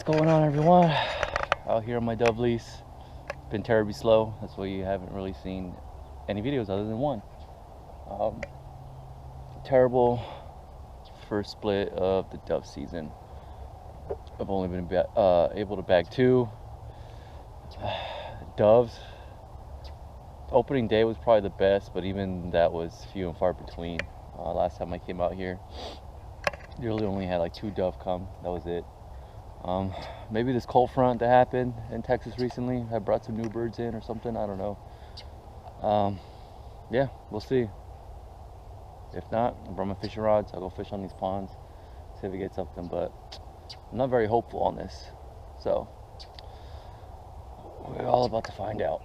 What's going on, everyone? Out here on my dove lease. Been terribly slow. That's why you haven't really seen any videos other than one. Terrible first split of the dove season. I've only been able to bag 2 doves. Opening day was probably the best, but even that was few and far between. Last time I came out here, really only had like 2 dove come. That was it. Maybe this cold front that happened in Texas recently had brought some new birds in or something. I don't know. Yeah, we'll see. If not, I'll bring my fishing rods. I'll go fish on these ponds, see if we get something. But I'm not very hopeful on this. So we're all about to find out.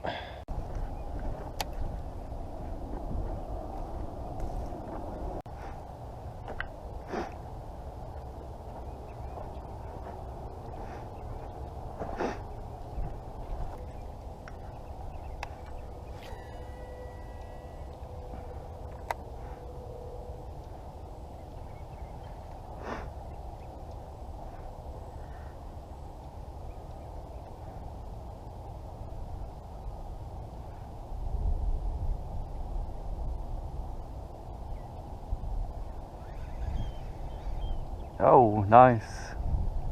Oh, nice.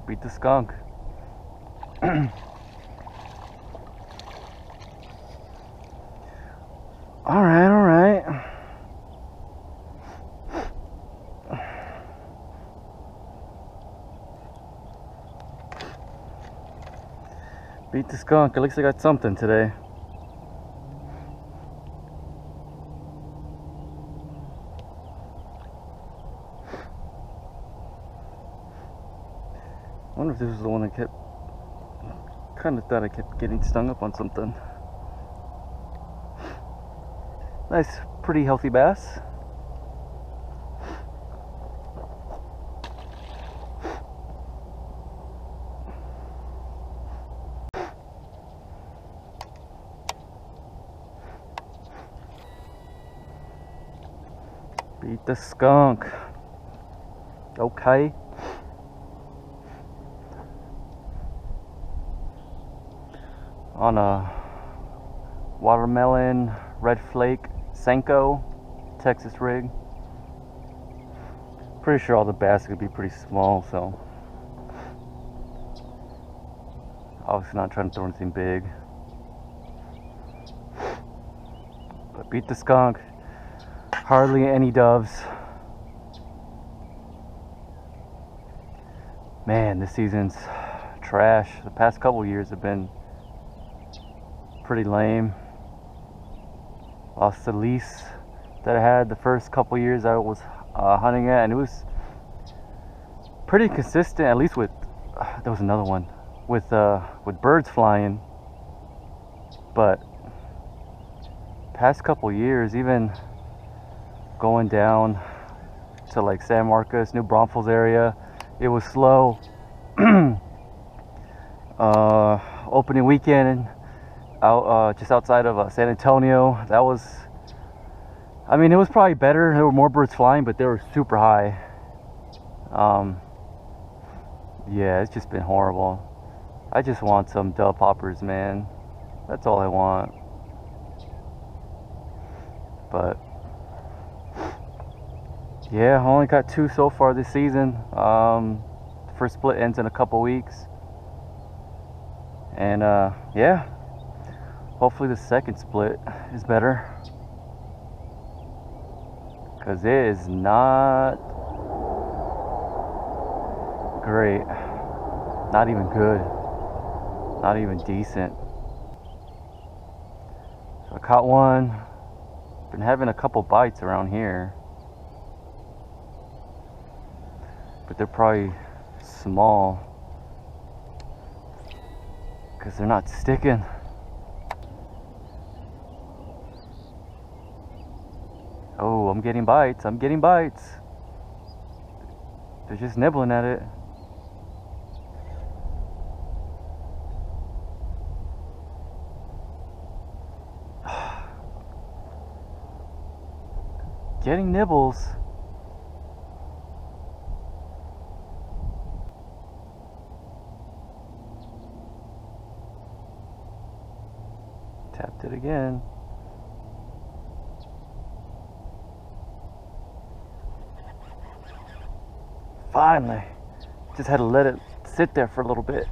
Beat the skunk. Alright. Beat the skunk. At least I got something today. I wonder if this was the one I kind of thought I kept getting stung up on something. Nice, pretty healthy bass. Beat the skunk. Okay. On a watermelon red flake Senko Texas rig. Pretty sure all the bass could be pretty small, so obviously not trying to throw anything big. But beat the skunk. Hardly any doves. Man, this season's trash. The past couple years have been pretty lame. Lost the lease that I had the first couple years I was hunting at, and it was pretty consistent. At least with there was another one with birds flying, but past couple years, even going down to like San Marcos, New Braunfels area, it was slow. Opening weekend out just outside of San Antonio, that was, I mean, it was probably better. There were more birds flying, but they were super high. Yeah, it's just been horrible. I just want some dove poppers, man. That's all I want. But yeah, I only got 2 so far this season. First split ends in a couple weeks, and yeah, hopefully the second split is better, because it is not great, not even good, not even decent. So I caught one. Been having a couple bites around here, but they're probably small because they're not sticking. Oh, I'm getting bites. They're just nibbling at it. Getting nibbles. Tapped it again. Finally. Just had to let it sit there for a little bit.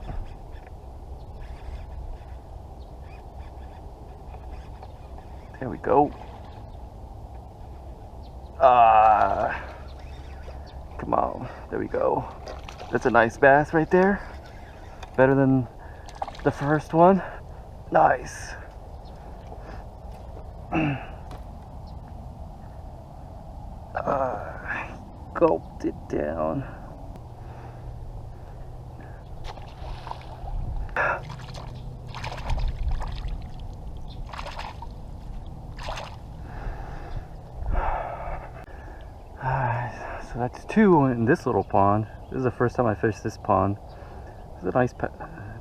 There we go. Come on. There we go. That's a nice bass right there. Better than the first one. Nice. Gulped it down. So that's 2 in this little pond. This is the first time I fished this pond. It's a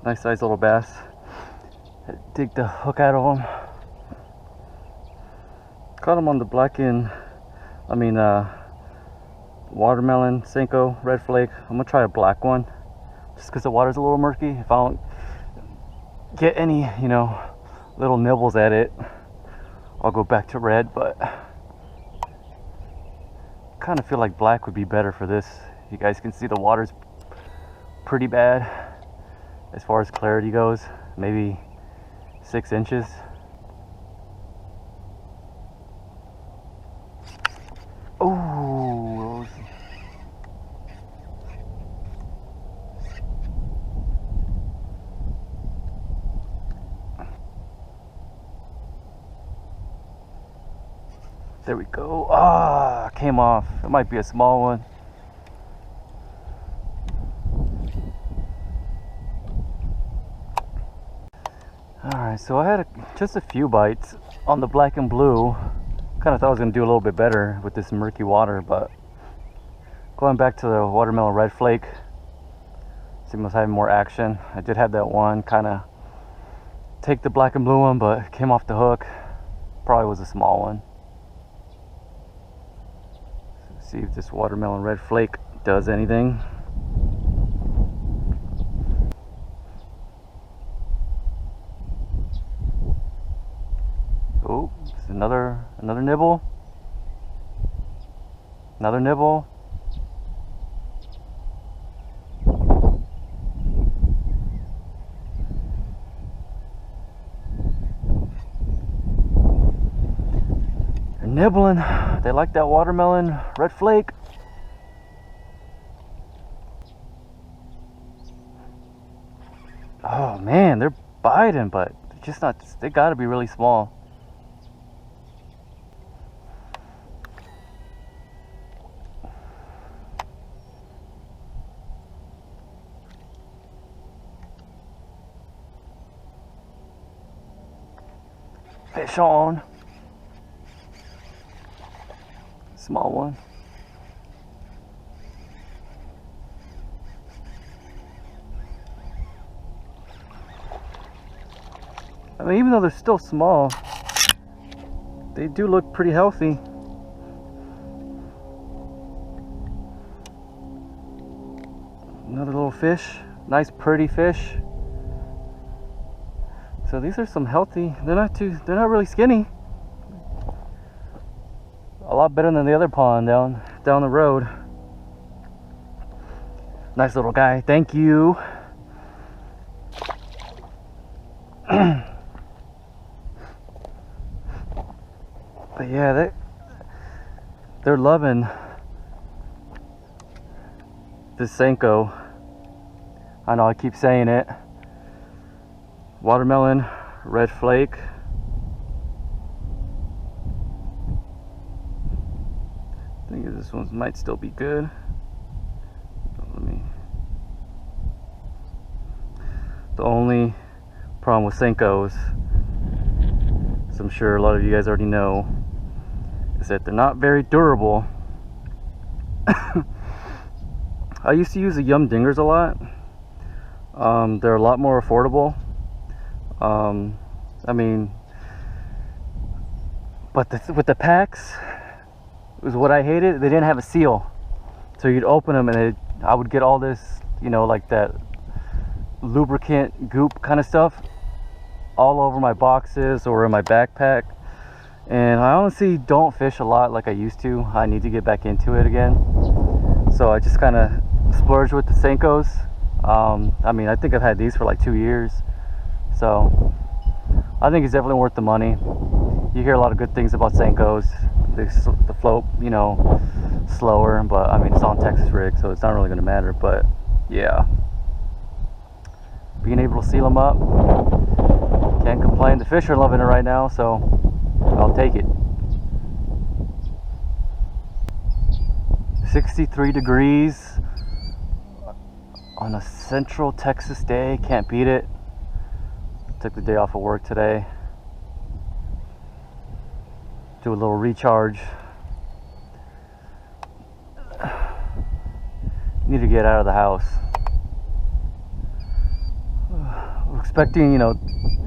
nice size little bass. Dig the hook out of him. Caught him on the watermelon, Senko, red flake. I'm gonna try a black one, just because the water's a little murky. If I don't get any, little nibbles at it, I'll go back to red, but kind of feel like black would be better for this. You guys can see the water's pretty bad as far as clarity goes, maybe 6 inches. Oh, there we go. Came off. It might be a small one. Alright, so I had just a few bites on the black and blue. Kind of thought I was going to do a little bit better with this murky water, but going back to the watermelon red flake, seems having more action. I did have that one kind of take the black and blue one, but it came off the hook. Probably was a small one. See if this watermelon red flake does anything. Oh, another nibble. Another nibble. They're nibbling. They like that watermelon red flake. Oh man, they're biting, but they're just not, they gotta be really small. Fish on. Small one. I mean, even though they're still small, they do look pretty healthy. Another little fish. Nice pretty fish. So these are some healthy, they're not really skinny. A lot better than the other pond down the road. Nice little guy, thank you. But yeah, they're loving this Senko. I know I keep saying it. Watermelon red flake. I think this one might still be good. The only problem with Senkos, as I'm sure a lot of you guys already know, is that they're not very durable. I used to use the Yum Dingers a lot. They're a lot more affordable. I mean, but with the packs, was what I hated. They didn't have a seal, so you'd open them and I would get all this, like that lubricant goop kind of stuff, all over my boxes or in my backpack, and I honestly don't fish a lot like I used to. I need to get back into it again, so I just kind of splurged with the Senkos. I mean, I think I've had these for like 2 years, so I think it's definitely worth the money. You hear a lot of good things about Senkos. The float, you know, slower, but I mean, it's on Texas rig, so it's not really going to matter. But yeah, being able to seal them up, can't complain. The fish are loving it right now, so I'll take it. 63 degrees on a central Texas day, can't beat it. Took the day off of work today. Do a little recharge. Need to get out of the house. We're expecting, you know,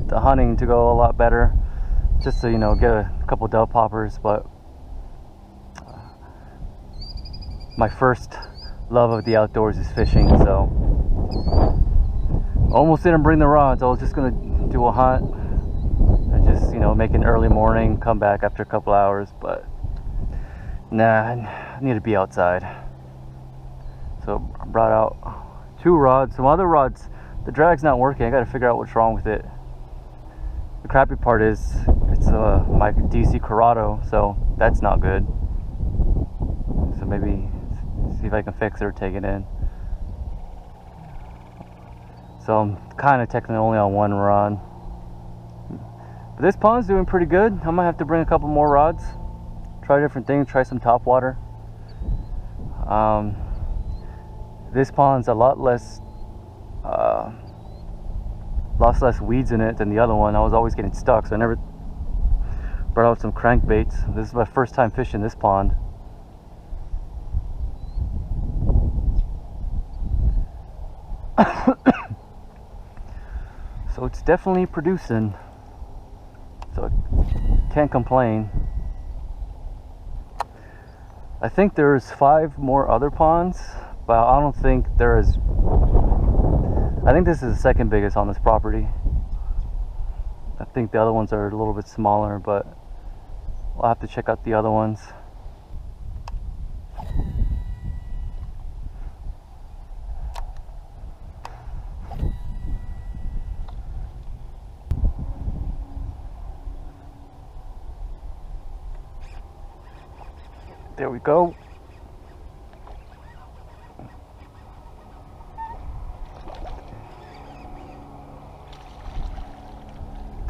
the hunting to go a lot better, just to, you know, get a couple dove poppers, but my first love of the outdoors is fishing, so almost didn't bring the rods. I was just gonna do a hunt and just, you know, make an early morning, come back after a couple hours, but nah, I need to be outside. So I brought out 2 rods. Some other rods, the drag's not working. I gotta figure out what's wrong with it. The crappy part is it's my DC Corrado, so that's not good. So maybe see if I can fix it or take it in. So I'm kind of technically only on 1 rod. But this pond's doing pretty good. I might have to bring a couple more rods, try different things, try some top water. This pond's a lot less weeds in it than the other one. I was always getting stuck, so I never brought out some crankbaits. This is my first time fishing this pond. So it's definitely producing, so I can't complain. I think there's 5 more other ponds, but I don't think there is. I think this is the second biggest on this property. I think the other ones are a little bit smaller, but I'll have to check out the other ones. There we go.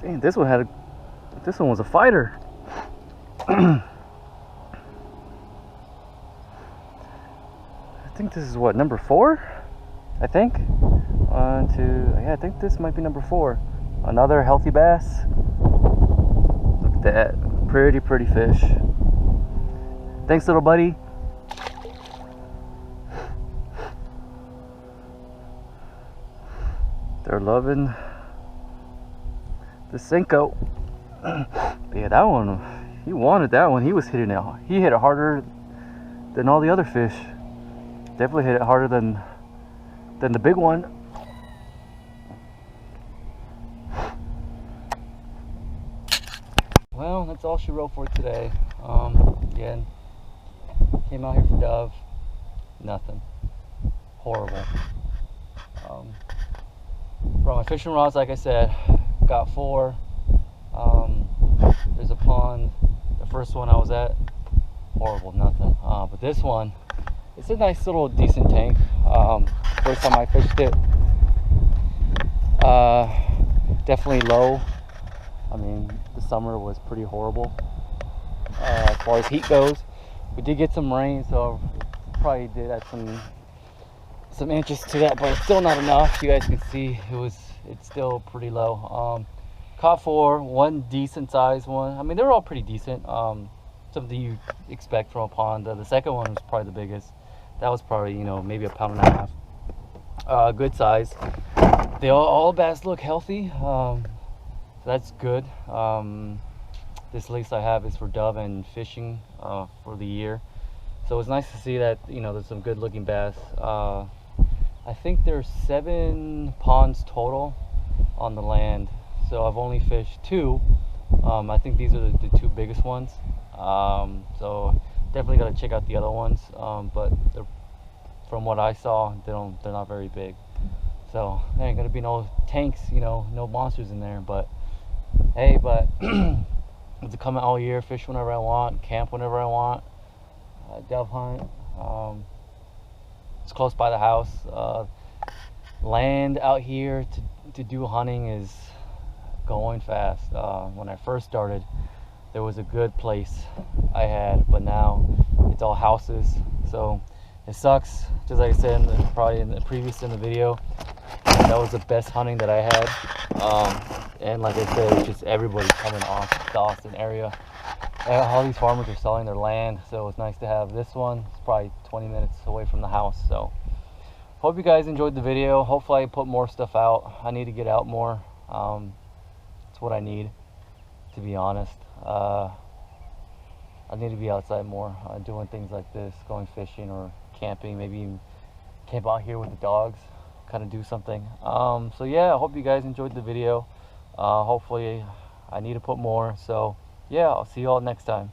Dang, this one was a fighter. I think this is what, number 4? I think. 1, 2, yeah, I think this might be number 4. Another healthy bass. Look at that. Pretty fish. Thanks, little buddy. They're loving the Senko. Yeah, that one, he wanted that one. He was hitting it. He hit it harder than all the other fish. Definitely hit it harder than the big one. Well, that's all she wrote for today. Again, came out here for dove. Nothing. Horrible. Brought my fishing rods, like I said. Got 4. There's a pond. The first one I was at, horrible, nothing. But this one, it's a nice little decent tank. First time I fished it, definitely low. I mean, the summer was pretty horrible as far as heat goes. We did get some rain, so probably did add some inches to that, but it's still not enough. You guys can see it's still pretty low. Caught 4, 1 decent sized one. I mean, they're all pretty decent. Something you expect from a pond. The second one was probably the biggest. That was probably, you know, maybe 1.5 pounds. Good size. They all bass look healthy. So that's good. This lease I have is for dove and fishing for the year. So it's nice to see that, you know, there's some good looking bass. I think there's 7 ponds total on the land. so I've only fished 2. I think these are the 2 biggest ones. So definitely got to check out the other ones. But from what I saw, they're not very big. So there ain't gonna be no tanks, no monsters in there. But hey, to come out all year, fish whenever I want, camp whenever I want, dove hunt. It's close by the house. Land out here to do hunting is going fast. When I first started, there was a good place I had, but now it's all houses. So it sucks. Just like I said, probably in the video, that was the best hunting that I had. And like I said, it's just everybody coming off the Austin area. All these farmers are selling their land, so it's nice to have this one. It's probably 20 minutes away from the house. So hope you guys enjoyed the video. Hopefully I put more stuff out. I need to get out more. It's what I need, to be honest. I need to be outside more, doing things like this, going fishing or camping, maybe even camp out here with the dogs, kind of do something. So yeah, I hope you guys enjoyed the video. Hopefully I need to put more. So yeah, I'll see you all next time.